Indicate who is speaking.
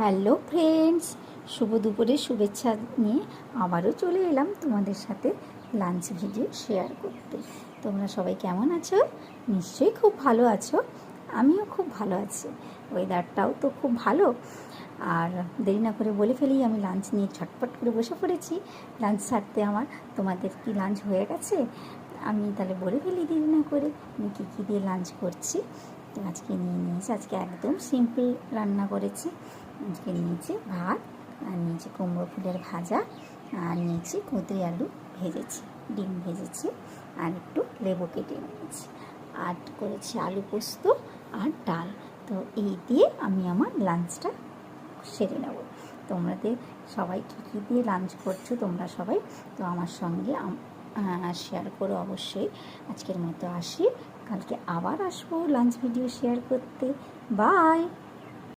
Speaker 1: Hello friends, শুভ দুপুরের শুভেচ্ছা নিয়ে আবারও চলে এলাম তোমাদের সাথে লাঞ্চ ভিডিও শেয়ার করতে। তোমরা সবাই কেমন আছো? নিশ্চয়ই খুব ভালো আছো। আমিও খুব ভালো আছি, ওয়েদারটাও তো খুব ভালো। আর দেরি না করে বলে ফেলি, আমি লাঞ্চ নিয়ে ঝটপট করে বসে পড়েছি লাঞ্চ সারতে। আমার তোমাদের কি লাঞ্চ হয়ে গেছে? আমি তাহলে বলে ফেলি দেরি না করে আমি কী কী দিয়ে লাঞ্চ করছি। তো আজকে নিয়েছি, আজকে একদম সিম্পল রান্না করেছি। আজকে নিয়েছি ভাত, আর নিয়েছি কুমড়ো ফুলের ভাজা, আর নিয়েছি কুঁদরি আলু ভেজেছি, ডিম ভেজেছি, আর একটু লেবু কেটে নিয়েছি, আর করেছি আলু পোস্ত আর ডাল। তো এই দিয়ে আমি আমার লাঞ্চটা সেরে নেব। তোমাদের সবাই কী কী দিয়ে লাঞ্চ করছো তোমরা সবাই, তো আমার সঙ্গে শেয়ার করো অবশ্যই। আজকের মতো আসি, কালকে আবার আসবো লাঞ্চ ভিডিও শেয়ার করতে। বাই।